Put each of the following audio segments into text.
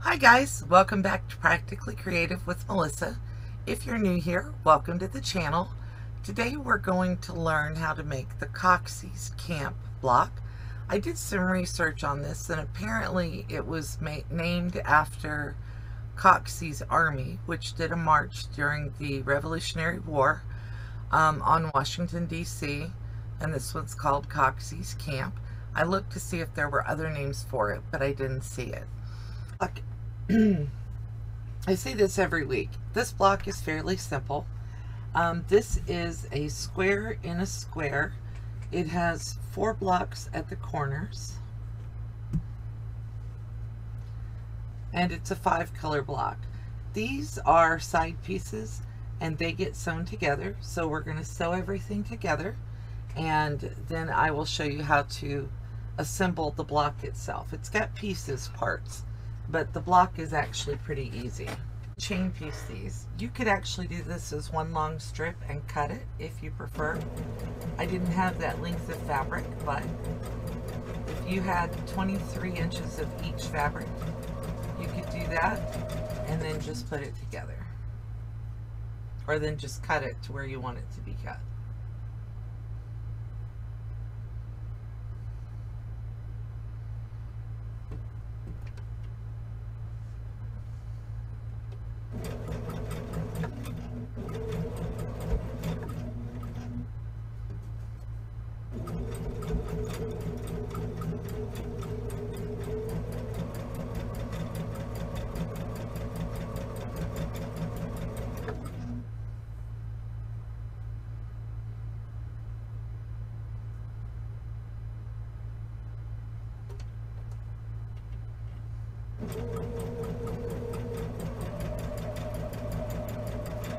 Hi guys, welcome back to Practically Creative with Melissa. If you're new here, welcome to the channel. Today we're going to learn how to make the Coxey's camp block. I did some research on this and apparently it was named after Coxey's army, which did a march during the Revolutionary War on Washington, D.C. and this one's called Coxey's Camp. I looked to see if there were other names for it, but I didn't see it. I say this every week. This block is fairly simple. This is a square in a square. It has 4 blocks at the corners. And it's a 5-color block. These are side pieces and they get sewn together. So we're going to sew everything together and then I will show you how to assemble the block itself. It's got pieces, parts, but the block is actually pretty easy. Chain piece these. You could actually do this as one long strip and cut it if you prefer. I didn't have that length of fabric, but if you had 23 inches of each fabric, you could do that and then just put it together. Or then just cut it to where you want it to be cut.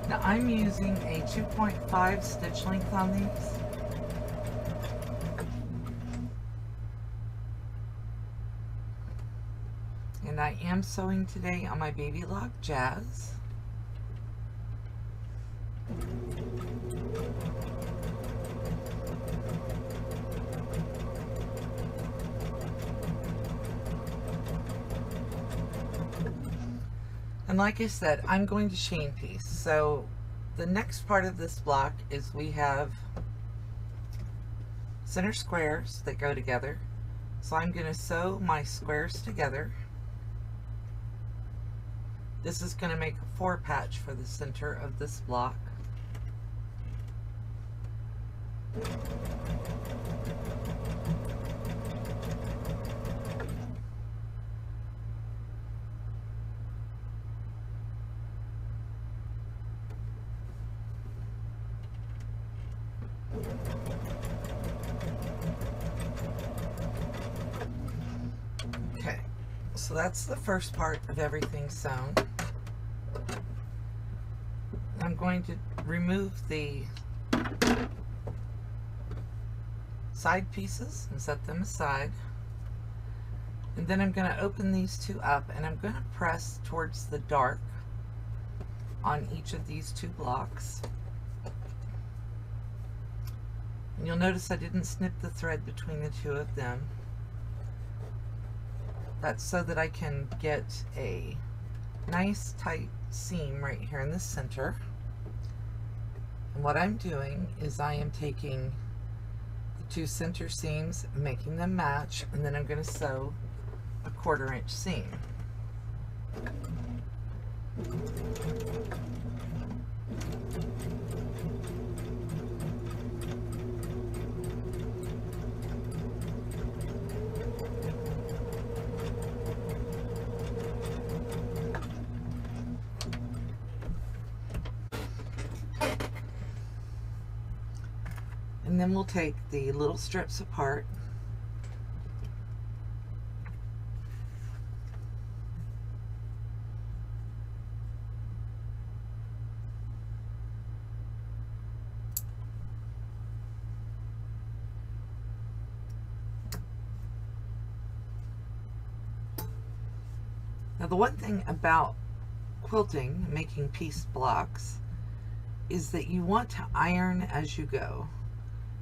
Now I'm using a 2.5 stitch length on these. And I am sewing today on my Baby Lock Jazz. And like I said, I'm going to chain piece. So the next part of this block is we have center squares that go together. So I'm going to sew my squares together. This is going to make a 4 patch for the center of this block. Okay, so that's the first part of everything sewn. I'm going to remove the side pieces and set them aside. And then I'm going to open these 2 up and I'm going to press towards the dark on each of these 2 blocks. And you'll notice I didn't snip the thread between the 2 of them. That's so that I can get a nice tight seam right here in the center. And what I'm doing is I am taking the 2 center seams, making them match, and then I'm going to sew a 1/4 inch seam. And then we'll take the little strips apart . Now the one thing about quilting, making piece blocks, is that you want to iron as you go.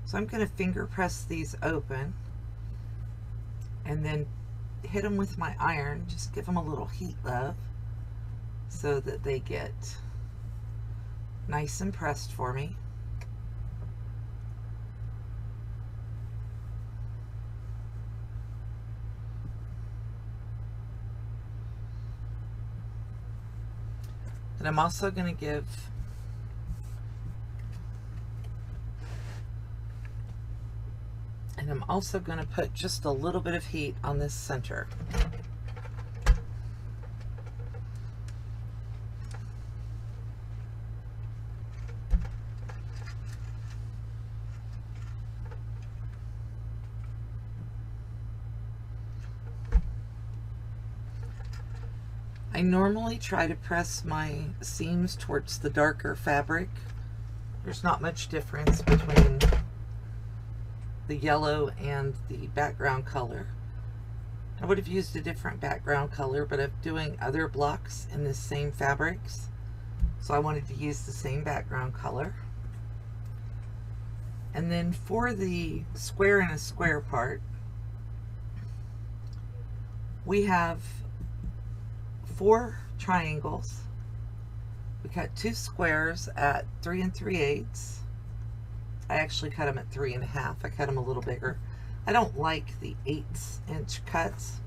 So I'm going to finger press these open and then hit them with my iron, just give them a little heat love so that they get nice and pressed for me. And I'm also going to give put just a little bit of heat on this center. I normally try to press my seams towards the darker fabric. There's not much difference between the yellow and the background color. I would have used a different background color, but I'm doing other blocks in the same fabrics, so I wanted to use the same background color. And then for the square and a square part, we have 4 triangles. We cut 2 squares at 3 3/8. I actually cut them at 3 1/2. I cut them a little bigger. I don't like the 1/8" cuts.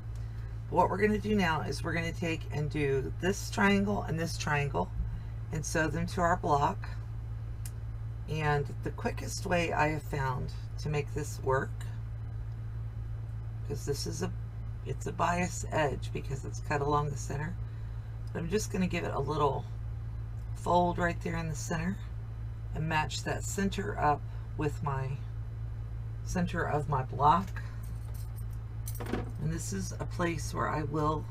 But what we're going to do now is we're going to take and do this triangle and sew them to our block. And the quickest way I have found to make this work, because this is it's a bias edge because it's cut along the center, but I'm just going to give it a little fold right there in the center and match that center up with my center of my block. And this is a place where I will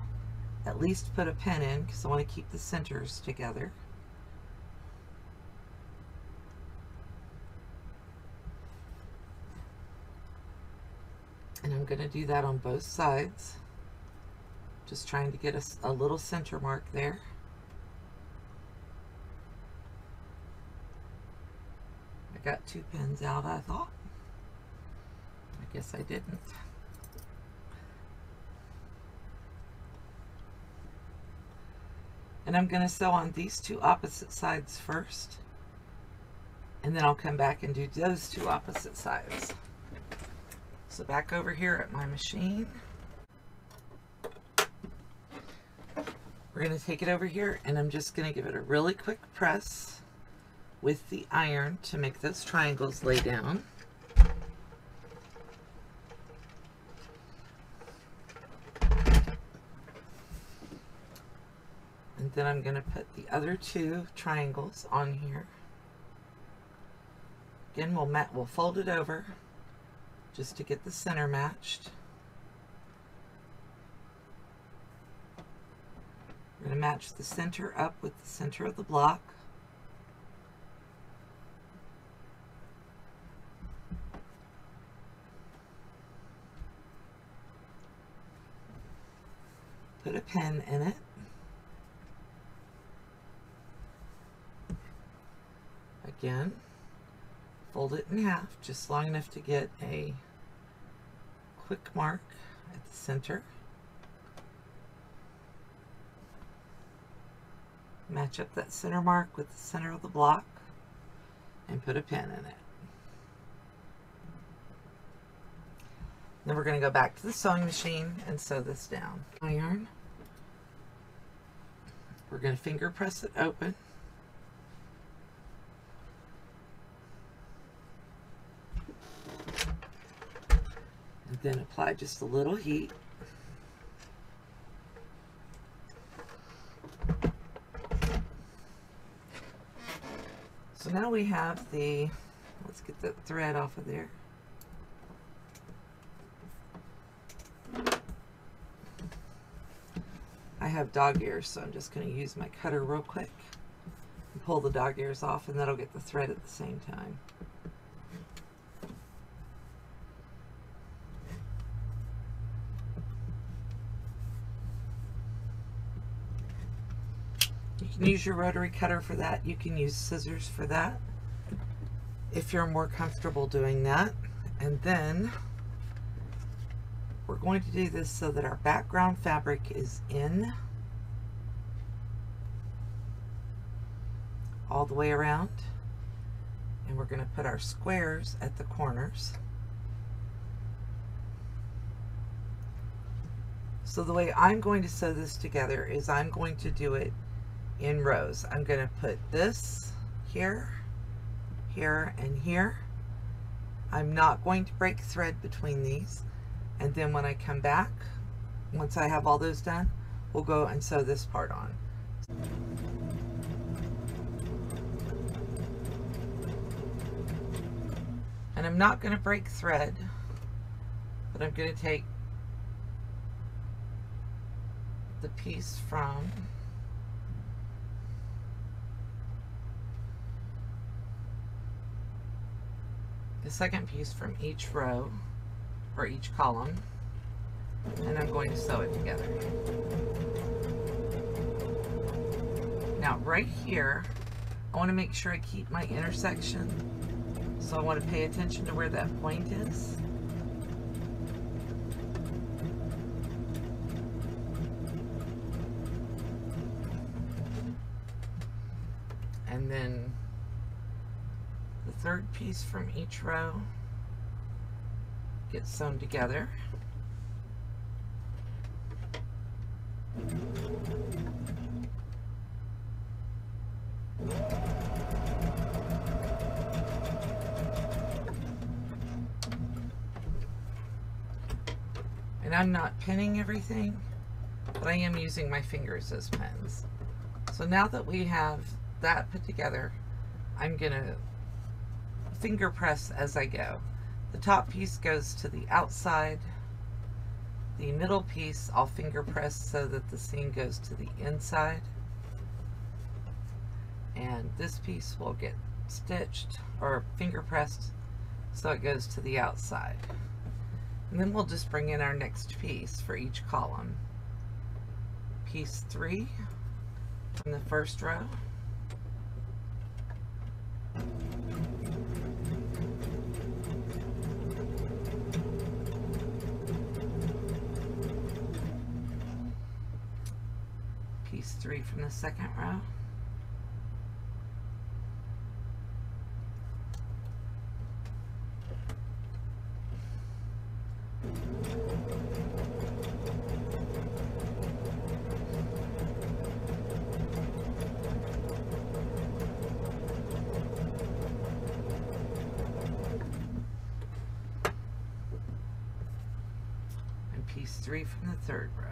at least put a pin in because I want to keep the centers together. And I'm going to do that on both sides, just trying to get a little center mark there. I got 2 pins out, I thought. I guess I didn't. And I'm going to sew on these 2 opposite sides first, and then I'll come back and do those 2 opposite sides. So back over here at my machine, we're going to take it over here, and I'm just going to give it a really quick press with the iron to make those triangles lay down. And then I'm going to put the other 2 triangles on here. Again, we'll fold it over just to get the center matched. We're going to match the center up with the center of the block. Put a pin in it. Again, fold it in half, just long enough to get a quick mark at the center. Match up that center mark with the center of the block and put a pin in it. Then we're going to go back to the sewing machine and sew this down. Iron. We're going to finger press it open. And then apply just a little heat. So now we have the, let's get the thread off of there. I have dog ears, so I'm just going to use my cutter real quick and pull the dog ears off, and that'll get the thread at the same time. You can use your rotary cutter for that. You can use scissors for that if you're more comfortable doing that. And then we're going to do this so that our background fabric is in all the way around, and we're going to put our squares at the corners. So the way I'm going to sew this together is I'm going to do it in rows. I'm going to put this here, here, and here. I'm not going to break thread between these, and then when I come back, once I have all those done, we'll go and sew this part on. And I'm not going to break thread, but I'm going to take the piece from the second piece from each row or each column, and I'm going to sew it together. Now right here, I want to make sure I keep my intersection, so I want to pay attention to where that point is. And then the third piece from each row gets sewn together. And I'm not pinning everything, but I am using my fingers as pins. So now that we have that put together, I'm gonna finger press as I go. The top piece goes to the outside. The middle piece I'll finger press so that the seam goes to the inside. And this piece will get stitched or finger pressed so it goes to the outside. And then we'll just bring in our next piece for each column. Piece 3 from the first row. Piece 3 from the second row. And piece 3 from the third row.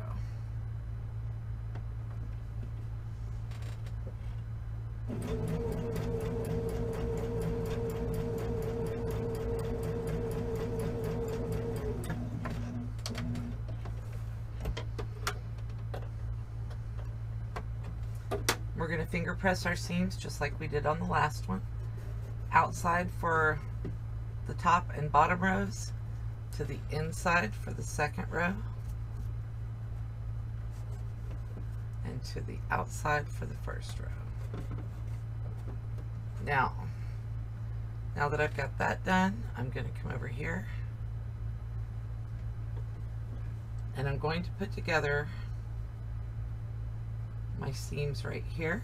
We're going to finger press our seams just like we did on the last one. Outside for the top and bottom rows, to the inside for the second row, and to the outside for the first row. Now that I've got that done, I'm going to come over here and I'm going to put together my seams right here.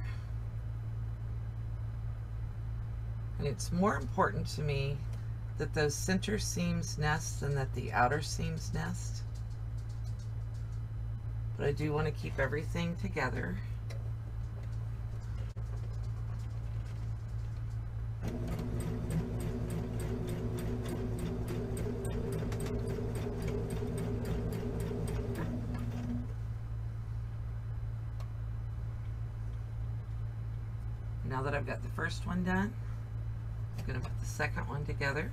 And it's more important to me that those center seams nest than that the outer seams nest. But I do want to keep everything together. Now that I've got the first one done, I'm going to put the second one together.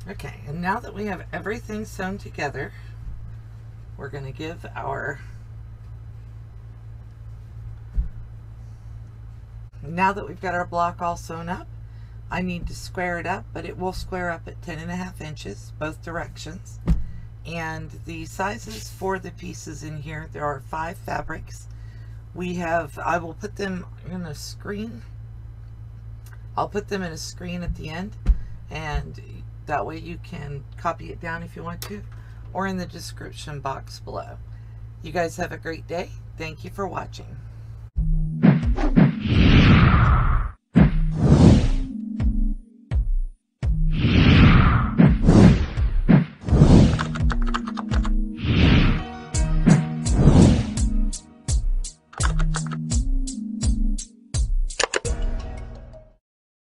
Okay, and now that we have everything sewn together, we're going to give our, now that we've got our block all sewn up, I need to square it up, but it will square up at 10.5 inches, both directions. And the sizes for the pieces in here, there are 5 fabrics. We have, I will put them in a screen. I'll put them in a screen at the end, and that way you can copy it down if you want to, or in the description box below. You guys have a great day. Thank you for watching.